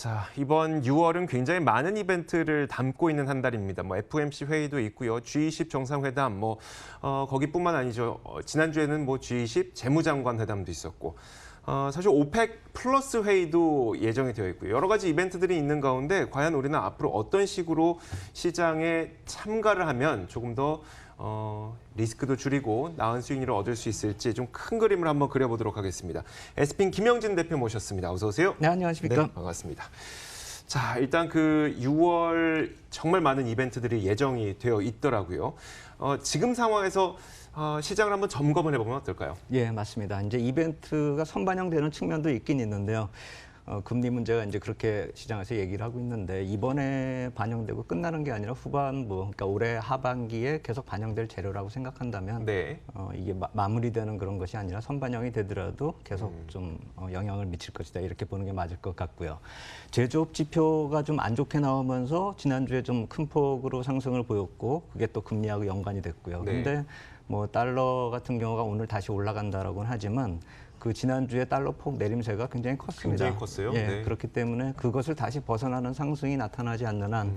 자, 이번 6월은 굉장히 많은 이벤트를 담고 있는 한 달입니다. FOMC 회의도 있고요. G20 정상회담, 거기뿐만 아니죠. 지난주에는 G20 재무장관 회담도 있었고, 사실 오펙 플러스 회의도 예정이 되어 있고요. 여러 가지 이벤트들이 있는 가운데 과연 우리는 앞으로 어떤 식으로 시장에 참가를 하면 조금 더 리스크도 줄이고 나은 수익률을 얻을 수 있을지 좀 큰 그림을 한번 그려보도록 하겠습니다. 에스핀 김영진 대표 모셨습니다. 어서 오세요. 네, 안녕하십니까. 네, 반갑습니다. 자, 일단 그 6월 정말 많은 이벤트들이 예정이 되어 있더라고요. 지금 상황에서 시장을 한번 점검을 해보면 어떨까요? 예, 맞습니다. 이제 이벤트가 선반영되는 측면도 있긴 있는데요. 금리 문제가 이제 그렇게 시장에서 얘기를 하고 있는데 이번에 반영되고 끝나는 게 아니라 후반부, 그러니까 올해 하반기에 계속 반영될 재료라고 생각한다면 네. 이게 마무리되는 그런 것이 아니라 선반영이 되더라도 계속 좀 영향을 미칠 것이다 이렇게 보는 게 맞을 것 같고요. 제조업 지표가 좀 안 좋게 나오면서 지난주에 좀 큰 폭으로 상승을 보였고 그게 또 금리하고 연관이 됐고요. 네. 근데 달러 같은 경우가 오늘 다시 올라간다라고는 하지만 그 지난주에 달러 폭 내림세가 굉장히 컸습니다. 굉장히 컸어요. 예, 네. 그렇기 때문에 그것을 다시 벗어나는 상승이 나타나지 않는 한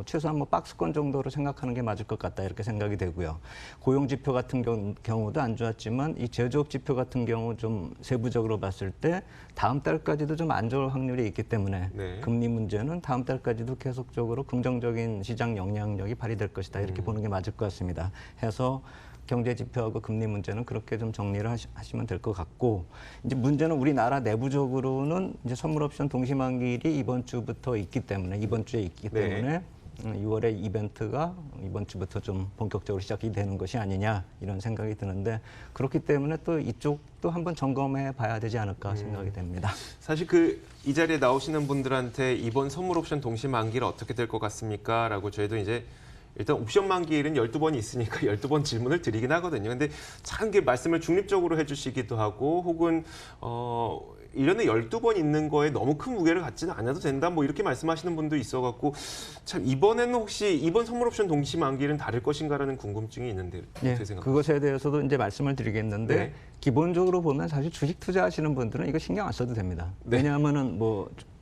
최소한 박스권 정도로 생각하는 게 맞을 것 같다 이렇게 생각이 되고요. 고용 지표 같은 경우도 안 좋았지만 이 제조업 지표 같은 경우 좀 세부적으로 봤을 때 다음 달까지도 좀 안 좋을 확률이 있기 때문에 네. 금리 문제는 다음 달까지도 계속적으로 긍정적인 시장 영향력이 발휘될 것이다 이렇게 보는 게 맞을 것 같습니다. 해서 경제 지표하고 금리 문제는 그렇게 좀 정리를 하시면 될 것 같고 이제 문제는 우리나라 내부적으로는 이제 선물옵션 동시만기일이 이번 주에 있기 때문에 6월에 이벤트가 이번 주부터 좀 본격적으로 시작이 되는 것이 아니냐 이런 생각이 드는데 그렇기 때문에 또 이쪽도 한번 점검해 봐야 되지 않을까 생각이 됩니다. 사실 이 자리에 나오시는 분들한테 이번 선물 옵션 동시 만기일 어떻게 될 것 같습니까? 라고 저희도 이제 일단 옵션 만기일은 12번이 있으니까 12번 질문을 드리긴 하거든요. 근데 참 말씀을 중립적으로 해주시기도 하고 혹은 1년에 12번 있는 거에 너무 큰 무게를 갖지는 않아도 된다. 이렇게 말씀하시는 분도 있어갖고 참 이번에는 혹시 이번 선물 옵션 동시 만기일은 다를 것인가라는 궁금증이 있는데 어떻게 네, 생각하세요? 그것에 대해서도 이제 말씀을 드리겠는데 네. 기본적으로 보면 사실 주식 투자하시는 분들은 이거 신경 안 써도 됩니다. 네. 왜냐하면은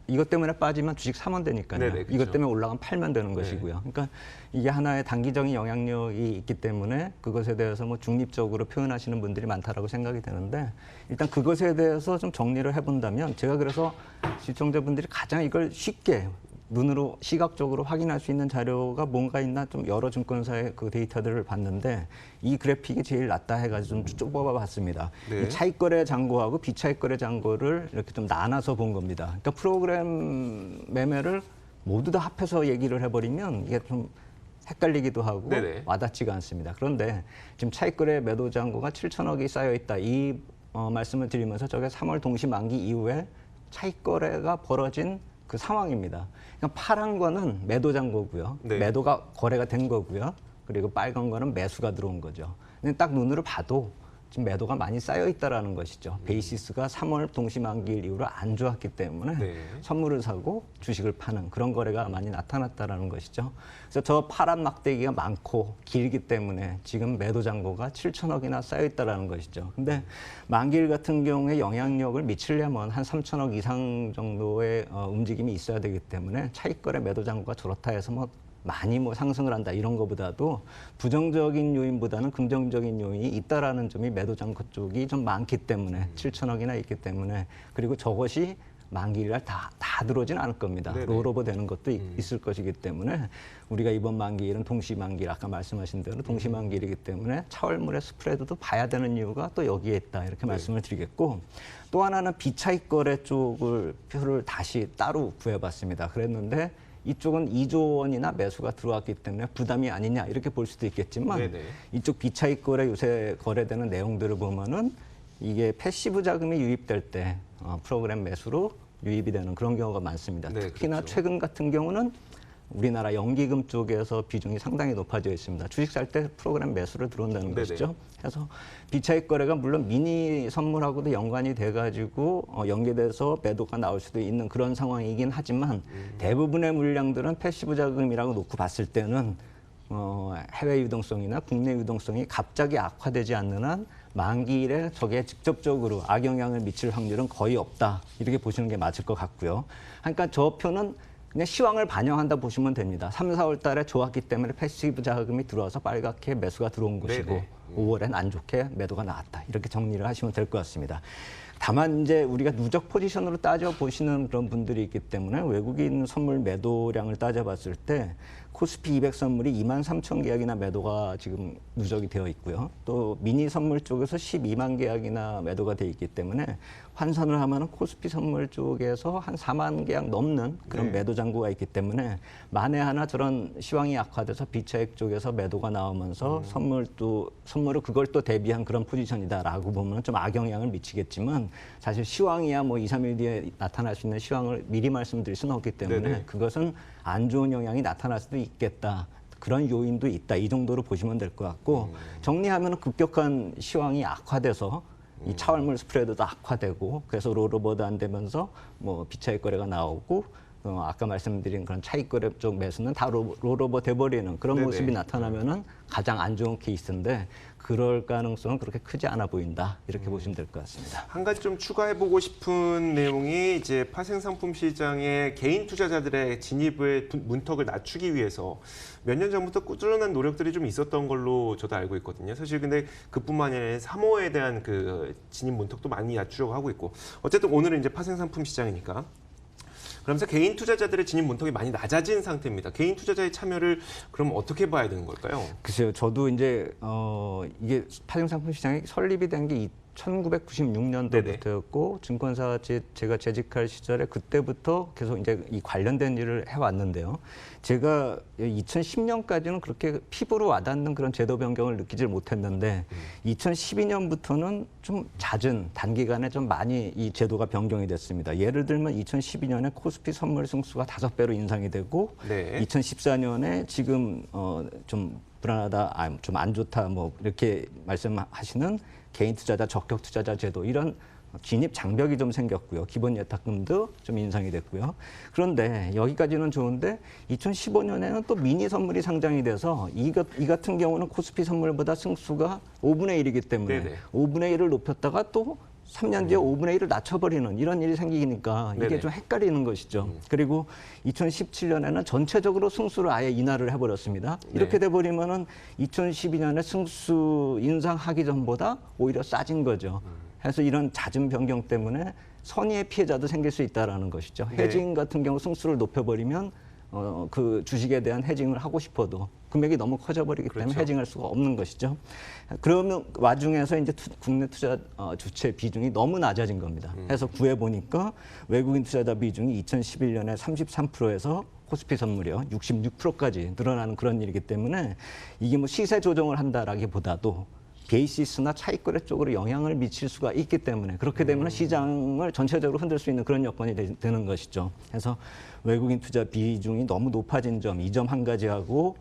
이것 때문에 빠지면 주식 사면 되니까요. 네네, 그렇죠. 이것 때문에 올라가면 팔면 되는 것이고요. 그러니까 이게 하나의 단기적인 영향력이 있기 때문에 그것에 대해서 중립적으로 표현하시는 분들이 많다라고 생각이 되는데 일단 그것에 대해서 좀 정리를 해본다면 제가 그래서 시청자분들이 가장 이걸 쉽게 눈으로 시각적으로 확인할 수 있는 자료가 뭔가 있나 좀 여러 증권사의 그 데이터들을 봤는데 이 그래픽이 제일 낫다 해가지고 좀 뽑아봤습니다. 네. 이 차익거래 잔고하고 비차익거래 잔고를 이렇게 좀 나눠서 본 겁니다. 그러니까 프로그램 매매를 모두 다 합해서 얘기를 해버리면 이게 좀 헷갈리기도 하고 네네. 와닿지가 않습니다. 그런데 지금 차익거래 매도 잔고가 7천억이 쌓여 있다. 이 말씀을 드리면서 저게 3월 동시 만기 이후에 차익거래가 벌어진 그 상황입니다. 그러니까 파란 거는 매도 잔고고요. 네. 매도가 거래가 된 거고요. 그리고 빨간 거는 매수가 들어온 거죠. 근데 딱 눈으로 봐도 지금 매도가 많이 쌓여 있다라는 것이죠. 베이시스가 3월 동시만기일 이후로 안 좋았기 때문에 네. 선물을 사고 주식을 파는 그런 거래가 많이 나타났다라는 것이죠. 그래서 저 파란 막대기가 많고 길기 때문에 지금 매도 잔고가 7천억이나 쌓여 있다라는 것이죠. 근데 만기일 같은 경우에 영향력을 미치려면 한 3천억 이상 정도의 움직임이 있어야 되기 때문에 차익거래 매도 잔고가 저렇다 해서 많이 상승을 한다 이런 것보다도 부정적인 요인보다는 긍정적인 요인이 있다라는 점이 매도 잔고 쪽이 좀 많기 때문에 7천억이나 있기 때문에 그리고 저것이 만기일날 다 들어오진 않을 겁니다. 네네. 롤오버 되는 것도 있을 것이기 때문에 우리가 이번 만기일은 동시만기일 아까 말씀하신 대로 동시만기일이기 때문에 차월물의 스프레드도 봐야 되는 이유가 또 여기에 있다 이렇게 말씀을 드리겠고 또 하나는 비차익거래 쪽을 표를 다시 따로 구해봤습니다. 그랬는데 이쪽은 2조 원이나 매수가 들어왔기 때문에 부담이 아니냐 이렇게 볼 수도 있겠지만 네네. 이쪽 비차익 거래 요새 거래되는 내용들을 보면은 이게 패시브 자금이 유입될 때 프로그램 매수로 유입이 되는 그런 경우가 많습니다. 네, 특히나 그렇죠. 최근 같은 경우는 우리나라 연기금 쪽에서 비중이 상당히 높아져 있습니다. 주식 살 때 프로그램 매수를 들어온다는 네네. 것이죠. 그래서 비차익 거래가 물론 미니 선물하고도 연관이 돼가지고 연계돼서 매도가 나올 수도 있는 그런 상황이긴 하지만 대부분의 물량들은 패시브 자금이라고 놓고 봤을 때는 해외 유동성이나 국내 유동성이 갑자기 악화되지 않는 한 만기일에 저게 직접적으로 악영향을 미칠 확률은 거의 없다. 이렇게 보시는 게 맞을 것 같고요. 그러니까 저 표는 그냥 시황을 반영한다 보시면 됩니다. 3, 4월 달에 좋았기 때문에 패시브 자금이 들어와서 빨갛게 매수가 들어온 것이고 네네. 5월엔 안 좋게 매도가 나왔다. 이렇게 정리를 하시면 될 것 같습니다. 다만 이제 우리가 누적 포지션으로 따져보시는 그런 분들이 있기 때문에 외국인 선물 매도량을 따져봤을 때 코스피 200 선물이 23,000 계약이나 매도가 지금 누적이 되어 있고요. 또 미니 선물 쪽에서 12만 계약이나 매도가 되어 있기 때문에 환산을 하면 코스피 선물 쪽에서 한 4만 계약 넘는 그런 네. 매도 잔고가 있기 때문에 만에 하나 저런 시황이 악화돼서 비차익 쪽에서 매도가 나오면서 선물을 그걸 또 대비한 그런 포지션이다라고 보면 좀 악영향을 미치겠지만 사실 시황이야 뭐 2, 3일 뒤에 나타날 수 있는 시황을 미리 말씀드릴 수는 없기 때문에 네네. 그것은 안 좋은 영향이 나타날 수도 있겠다. 그런 요인도 있다. 이 정도로 보시면 될 것 같고 정리하면 급격한 시황이 악화돼서 이 차월물 스프레드도 악화되고 그래서 롤오버도 안 되면서 뭐 비차익 거래가 나오고 아까 말씀드린 그런 차익 거래 쪽 매수는 다 롤오버 돼버리는 그런 네네. 모습이 나타나면은 가장 안 좋은 케이스인데 그럴 가능성은 그렇게 크지 않아 보인다. 이렇게 보시면 될 것 같습니다. 한 가지 좀 추가해보고 싶은 내용이 이제 파생상품 시장에 개인 투자자들의 진입의 문턱을 낮추기 위해서 몇 년 전부터 꾸준한 노력들이 좀 있었던 걸로 저도 알고 있거든요. 사실 근데 그뿐만 아니라 사모에 대한 그 진입 문턱도 많이 낮추려고 하고 있고 어쨌든 오늘은 이제 파생상품 시장이니까 그러면서 개인 투자자들의 진입 문턱이 많이 낮아진 상태입니다. 개인 투자자의 참여를 그럼 어떻게 봐야 되는 걸까요? 글쎄요, 저도 이제 이게 파생상품 시장이 설립이 된 게 1996년도부터였고 증권사 제가 재직할 시절에 그때부터 계속 이제 이 관련된 일을 해왔는데요. 제가 2010년까지는 그렇게 피부로 와닿는 그런 제도 변경을 느끼질 못했는데 2012년부터는 좀 잦은 단기간에 좀 많이 이 제도가 변경이 됐습니다. 예를 들면 2012년에 코스피 선물 승수가 5배로 인상이 되고 네. 2014년에 지금 좀 불안하다, 좀 안 좋다, 뭐 이렇게 말씀하시는 개인 투자자, 적격 투자자 제도 이런 진입 장벽이 좀 생겼고요. 기본 예탁금도 좀 인상이 됐고요. 그런데 여기까지는 좋은데 2015년에는 또 미니 선물이 상장이 돼서 이 같은 경우는 코스피 선물보다 승수가 5분의 1이기 때문에 네네. 5분의 1을 높였다가 또 3년 뒤에 5분의 1을 낮춰버리는 이런 일이 생기니까 이게 네네. 좀 헷갈리는 것이죠. 그리고 2017년에는 전체적으로 승수를 아예 인하를 해버렸습니다. 이렇게 돼버리면은 2012년에 승수 인상하기 전보다 오히려 싸진 거죠. 그래서 이런 잦은 변경 때문에 선의의 피해자도 생길 수 있다라는 것이죠. 네. 헤징 같은 경우 승수를 높여버리면 그 주식에 대한 헤징을 하고 싶어도 금액이 너무 커져버리기 때문에 그렇죠. 헤징할 수가 없는 것이죠. 그러면 와중에서 이제 국내 투자 주체 비중이 너무 낮아진 겁니다. 그래서 구해 보니까 외국인 투자자 비중이 2011년에 33%에서 코스피 선물이요 66%까지 늘어나는 그런 일이기 때문에 이게 뭐 시세 조정을 한다라기보다도 베이시스나 차익거래 쪽으로 영향을 미칠 수가 있기 때문에 그렇게 되면 시장을 전체적으로 흔들 수 있는 그런 여건이 되는 것이죠. 그래서 외국인 투자 비중이 너무 높아진 점, 이 점 한 가지하고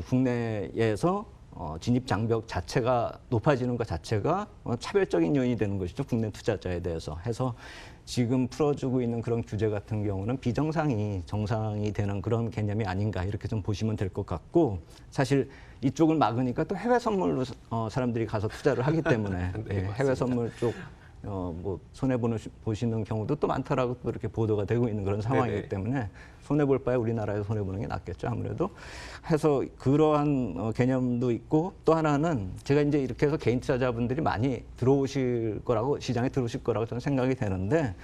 국내에서 진입 장벽 자체가 높아지는 것 자체가 차별적인 요인이 되는 것이죠. 국내 투자자에 대해서. 해서 지금 풀어주고 있는 그런 규제 같은 경우는 비정상이 정상이 되는 그런 개념이 아닌가 이렇게 좀 보시면 될 것 같고 사실 이쪽을 막으니까 또 해외 선물로 사람들이 가서 투자를 하기 때문에 네, 예, 해외 선물 쪽 뭐 손해 보시는 경우도 또 많다라고 또 이렇게 보도가 되고 있는 그런 상황이기 네네. 때문에 손해 볼 바에 우리나라에서 손해 보는 게 낫겠죠 아무래도. 해서 그러한 개념도 있고 또 하나는 제가 이제 이렇게 해서 개인 투자자분들이 많이 들어오실 거라고 시장에 들어오실 거라고 저는 생각이 되는데.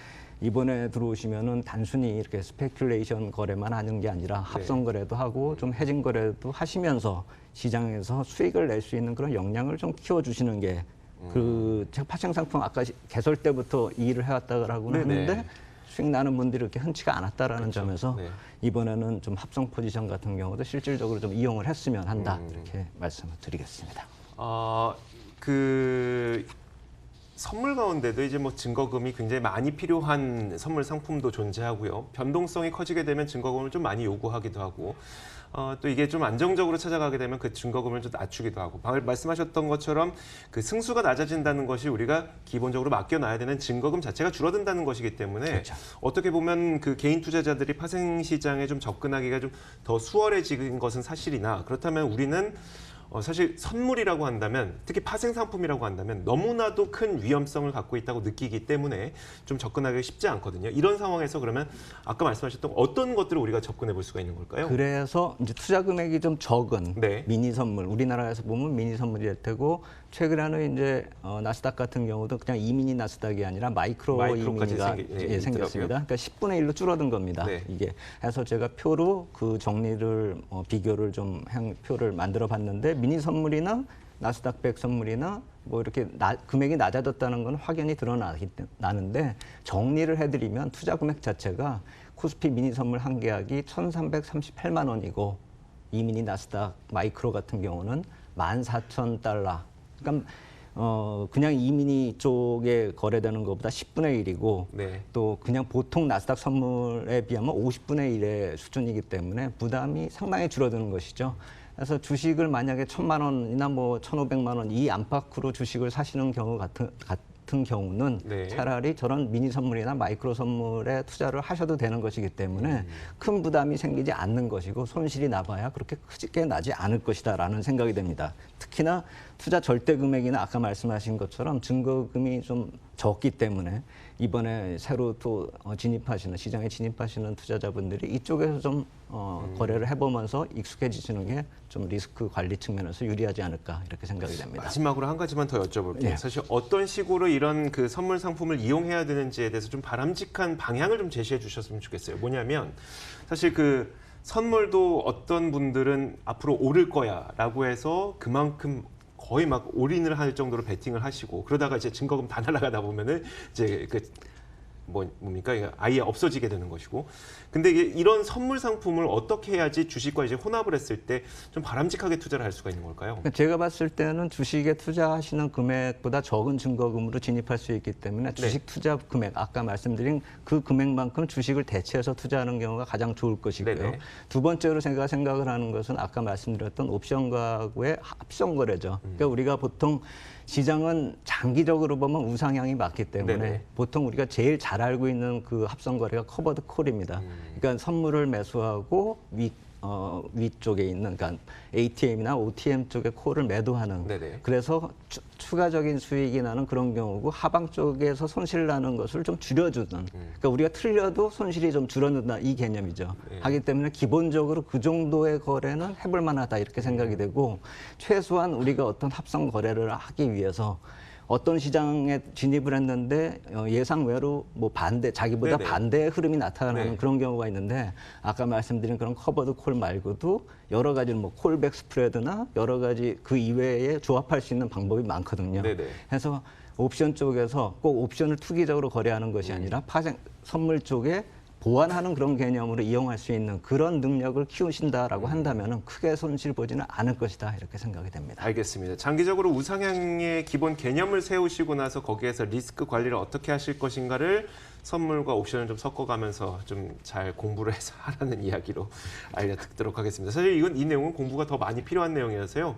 이번에 들어오시면은 단순히 이렇게 스페큘레이션 거래만 하는 게 아니라 합성 거래도 하고 좀 해진 거래도 하시면서 시장에서 수익을 낼 수 있는 그런 역량을 좀 키워주시는 게 제가 파생 상품 아까 개설 때부터 이 일을 해왔다라고는 네네. 하는데 수익 나는 분들이 이렇게 흔치가 않았다라는 그렇죠. 점에서 네. 이번에는 좀 합성 포지션 같은 경우도 실질적으로 좀 이용을 했으면 한다 이렇게 말씀을 드리겠습니다. 선물 가운데도 이제 뭐 증거금이 굉장히 많이 필요한 선물 상품도 존재하고요. 변동성이 커지게 되면 증거금을 좀 많이 요구하기도 하고 또 이게 좀 안정적으로 찾아가게 되면 그 증거금을 좀 낮추기도 하고 방금 말씀하셨던 것처럼 그 승수가 낮아진다는 것이 우리가 기본적으로 맡겨놔야 되는 증거금 자체가 줄어든다는 것이기 때문에 그렇죠. 어떻게 보면 그 개인 투자자들이 파생 시장에 좀 접근하기가 좀 더 수월해진 것은 사실이나 그렇다면 우리는 사실 선물이라고 한다면 특히 파생 상품이라고 한다면 너무나도 큰 위험성을 갖고 있다고 느끼기 때문에 좀 접근하기 쉽지 않거든요. 이런 상황에서 그러면 아까 말씀하셨던 어떤 것들을 우리가 접근해 볼 수가 있는 걸까요? 그래서 이제 투자 금액이 좀 적은 네. 미니 선물, 우리나라에서 보면 미니 선물이 될 테고 최근에는 이제 나스닥 같은 경우도 그냥 이미니 나스닥이 아니라 마이크로 마이크로까지 이미니가 있더라고요. 생겼습니다. 그러니까 10분의 1로 줄어든 겁니다. 네. 이게 해서 제가 표로 그 정리를 비교를 좀 표를 만들어 봤는데 미니 선물이나 나스닥 100 선물이나 뭐 이렇게 금액이 낮아졌다는 건 확연히 드러나는데 정리를 해드리면 투자 금액 자체가 코스피 미니 선물 한 계약이 1,338만 원이고 이미니 나스닥 마이크로 같은 경우는 14,000달러. 그러니까 그냥 이미니 쪽에 거래되는 것보다 10분의 1이고 네. 또 그냥 보통 나스닥 선물에 비하면 50분의 1의 수준이기 때문에 부담이 상당히 줄어드는 것이죠. 그래서 주식을 만약에 1,000만 원이나 뭐 1,500만 원 이 안팎으로 주식을 사시는 경우 같은 경우는 네. 차라리 저런 미니 선물이나 마이크로 선물에 투자를 하셔도 되는 것이기 때문에 큰 부담이 생기지 않는 것이고 손실이 나봐야 그렇게 크게 나지 않을 것이다라는 생각이 됩니다. 특히나 투자 절대 금액이나 아까 말씀하신 것처럼 증거금이 좀 적기 때문에 이번에 새로 또 시장에 진입하시는 투자자분들이 이쪽에서 좀 거래를 해보면서 익숙해지시는 게 좀 리스크 관리 측면에서 유리하지 않을까 이렇게 생각이 됩니다. 마지막으로 한 가지만 더 여쭤볼게요. 네. 사실 어떤 식으로 이런 그 선물 상품을 이용해야 되는지에 대해서 좀 바람직한 방향을 좀 제시해 주셨으면 좋겠어요. 뭐냐면 사실 그 선물도 어떤 분들은 앞으로 오를 거야라고 해서 그만큼 거의 막 올인을 할 정도로 베팅을 하시고 그러다가 이제 증거금 다 날아가다 보면은 이제 뭡니까? 이게 아예 없어지게 되는 것이고. 근데 이런 선물 상품을 어떻게 해야지 주식과 이제 혼합을 했을 때 좀 바람직하게 투자를 할 수가 있는 걸까요? 그러니까 제가 봤을 때는 주식에 투자하시는 금액보다 적은 증거금으로 진입할 수 있기 때문에 주식 투자 금액, 아까 말씀드린 그 금액만큼 주식을 대체해서 투자하는 경우가 가장 좋을 것이고요. 네네. 두 번째로 제가 생각을 하는 것은 아까 말씀드렸던 옵션과의 합성 거래죠. 그러니까 우리가 보통 시장은 장기적으로 보면 우상향이 맞기 때문에 네네. 보통 우리가 제일 잘 알고 있는 그 합성 거래가 커버드 콜입니다. 그러니까 선물을 매수하고 위쪽에 있는 그러니까 ATM이나 OTM 쪽에 콜을 매도하는 네네. 그래서 추가적인 수익이 나는 그런 경우고 하방 쪽에서 손실 나는 것을 좀 줄여주는 그러니까 우리가 틀려도 손실이 좀 줄어든다 이 개념이죠. 네. 하기 때문에 기본적으로 그 정도의 거래는 해볼 만하다 이렇게 생각이 되고 최소한 우리가 어떤 합성 거래를 하기 위해서 어떤 시장에 진입을 했는데 예상 외로 뭐 자기보다 네네. 반대의 흐름이 나타나는 네. 그런 경우가 있는데 아까 말씀드린 그런 커버드 콜 말고도 여러 가지 뭐 콜백 스프레드나 여러 가지 그 이외에 조합할 수 있는 방법이 많거든요. 네네. 그래서 옵션 쪽에서 꼭 옵션을 투기적으로 거래하는 것이 아니라 선물 쪽에 보완하는 그런 개념으로 이용할 수 있는 그런 능력을 키우신다라고 한다면 크게 손실 보지는 않을 것이다 이렇게 생각이 됩니다. 알겠습니다. 장기적으로 우상향의 기본 개념을 세우시고 나서 거기에서 리스크 관리를 어떻게 하실 것인가를 선물과 옵션을 좀 섞어가면서 좀 잘 공부를 해서 하라는 이야기로 알려듣도록 하겠습니다. 사실 이 내용은 공부가 더 많이 필요한 내용이라서요.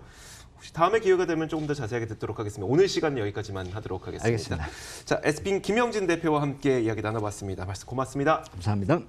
혹시 다음에 기회가 되면 조금 더 자세하게 듣도록 하겠습니다. 오늘 시간은 여기까지만 하도록 하겠습니다. 알겠습니다. 자, 에스핀 김영진 대표와 함께 이야기 나눠봤습니다. 말씀 고맙습니다. 감사합니다.